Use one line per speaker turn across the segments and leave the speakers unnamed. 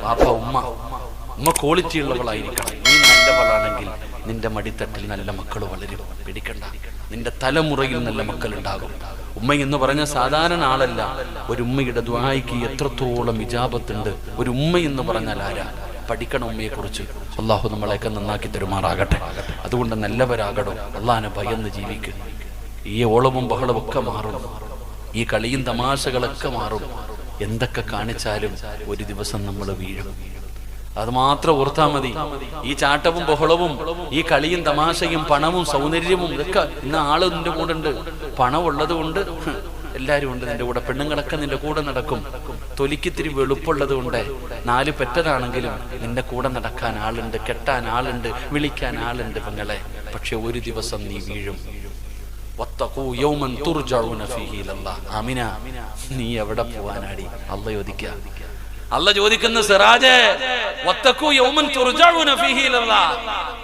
വാപ്പ ഉമ്മ ക്വാളിറ്റി ഉള്ളവളായിരിക്കണം. നീ നല്ലവളാണെങ്കിൽ നിന്റെ മടിത്തട്ടിൽ നല്ല മക്കൾ വളരും. പിടിക്കണ്ട, നിന്റെ തലമുറയിൽ നല്ല മക്കൾ ഉണ്ടാകും. ഉമ്മ എന്ന് പറഞ്ഞ സാധാരണ ആളല്ല. ഒരു ഉമ്മയുടെ ദുആയ്ക്ക് എത്രത്തോളം ഇജാബത്തുണ്ട്. ഒരു ഉമ്മ എന്ന് പറഞ്ഞാൽ ആരാ? പഠിക്കണം ഉമ്മയെ കുറിച്ച്. അള്ളാഹു നമ്മളെയൊക്കെ നന്നാക്കി തരുമാറാകട്ടെ. അതുകൊണ്ട് നല്ലവരാകണം, അള്ളാഹിനെ ഭയന്ന് ജീവിക്കുക. ഈ ഓളവും ബഹളവും ഒക്കെ മാറും, ഈ കളിയും തമാശകളൊക്കെ മാറും. എന്തൊക്കെ കാണിച്ചാലും ഒരു ദിവസം നമ്മൾ വീഴും. അത് മാത്രം ഓർത്താൽ മതി. ഈ ചാട്ടവും ബഹളവും, ഈ കളിയും തമാശയും പണവും സൗന്ദര്യവും ഇതൊക്കെ ഇന്ന് ആള് നിന്റെ കൂടെ ഉണ്ട്. പണം ഉള്ളത് കൊണ്ട് എല്ലാവരും ഉണ്ട് നിന്റെ കൂടെ. പെണ്ണുങ്ങളൊക്കെ നിന്റെ കൂടെ നടക്കും. തൊലിക്കിത്തിരി വെളുപ്പുള്ളത് കൊണ്ട് 4 പെറ്റതാണെങ്കിലും നിന്റെ കൂടെ നടക്കാൻ ആളുണ്ട്, കെട്ടാൻ ആളുണ്ട്, വിളിക്കാൻ ആളുണ്ട് പെങ്ങളെ. പക്ഷെ ഒരു ദിവസം നീ വീഴും. ആമിന, നീ എവിടെ പോവാനാടി? അള്ളാഹ് ചോദിക്കുക. അള്ളാഹ് ചോദിക്കുന്ന സിറാജേ,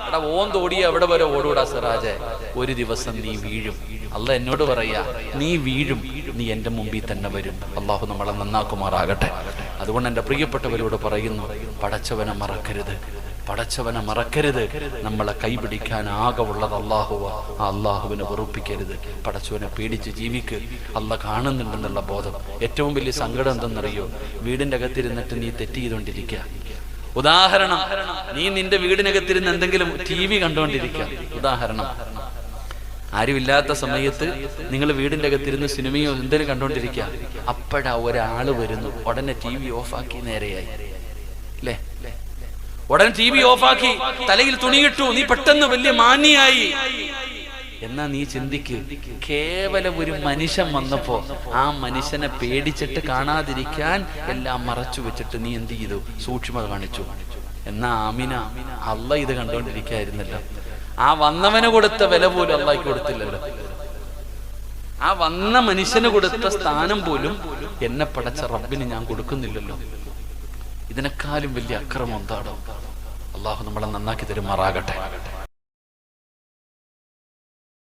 എടാ ഓന്തോടിയ എവിടെ വരെ ഓടൂടാ സിറാജേ? ഒരു ദിവസം നീ വീഴും. അള്ളാഹ് എന്നോട് പറയാ, നീ വീഴും, നീ എന്റെ മുമ്പിൽ തന്നെ വരും. അള്ളാഹു നമ്മളെ നന്നാക്കുമാറാകട്ടെ. അതുകൊണ്ട് എൻ്റെ പ്രിയപ്പെട്ടവരോട് പറയുന്നു, പടച്ചവനെ മറക്കരുത്, പടച്ചവനെ മറക്കരുത്. നമ്മളെ കൈപിടിക്കാൻ ആകെ ഉള്ളത് അള്ളാഹുവ. ആ അള്ളാഹുവിനെ വെറുപ്പിക്കരുത്. പടച്ചവനെ പേടിച്ച് ജീവിക്ക്. അള്ളാഹ് കാണുന്നുണ്ടെന്നുള്ള ബോധം. ഏറ്റവും വലിയ സങ്കടം എന്തെന്നറിയോ? വീടിൻ്റെ അകത്തിരുന്നിട്ട് നീ തെറ്റ് ചെയ്തുകൊണ്ടിരിക്കുക. ഉദാഹരണം, നീ നിന്റെ വീടിനകത്തിരുന്ന് എന്തെങ്കിലും TV കണ്ടുകൊണ്ടിരിക്കുക. ഉദാഹരണം, ആരുമില്ലാത്ത സമയത്ത് നിങ്ങൾ വീടിൻ്റെ അകത്തിരുന്ന് സിനിമയോ എന്തെങ്കിലും കണ്ടുകൊണ്ടിരിക്കുക. അപ്പോഴാ ഒരാള് വരുന്നു, ഉടനെ TV ഓഫാക്കി നേരെയായി അല്ലേ? ഉടനെ TV ഓഫാക്കി, തലയിൽ തുണിയിട്ടു, നീ പെട്ടെന്ന് വലിയ മാന്യായി. എന്നാ നീ ചിന്തിക്ക്, കേവലം ഒരു മനുഷ്യൻ വന്നപ്പോ ആ മനുഷ്യനെ പേടിച്ചിട്ട് കാണാതിരിക്കാൻ എല്ലാം മറച്ചു വെച്ചിട്ട് നീ എന്ത് ചെയ്തു? സൂക്ഷ്മത കാണിച്ചു. എന്നാ ആമിന, അള്ളാഹ് ഇത് കണ്ടോണ്ടിരിക്കായിരുന്നല്ലോ. ആ വന്നവന് കൊടുത്ത വില പോലും അള്ളാഹ്ക്ക് കൊടുത്തില്ലല്ലോ. ആ വന്ന മനുഷ്യന് കൊടുത്ത സ്ഥാനം പോലും എന്നെ പടച്ച റബ്ബിന് ഞാൻ കൊടുക്കുന്നില്ലല്ലോ. ഇതിനേക്കാളും വലിയ അക്രമം എന്താണോ? അള്ളാഹു നമ്മളെ നന്നാക്കി തരുമാറാകട്ടെ.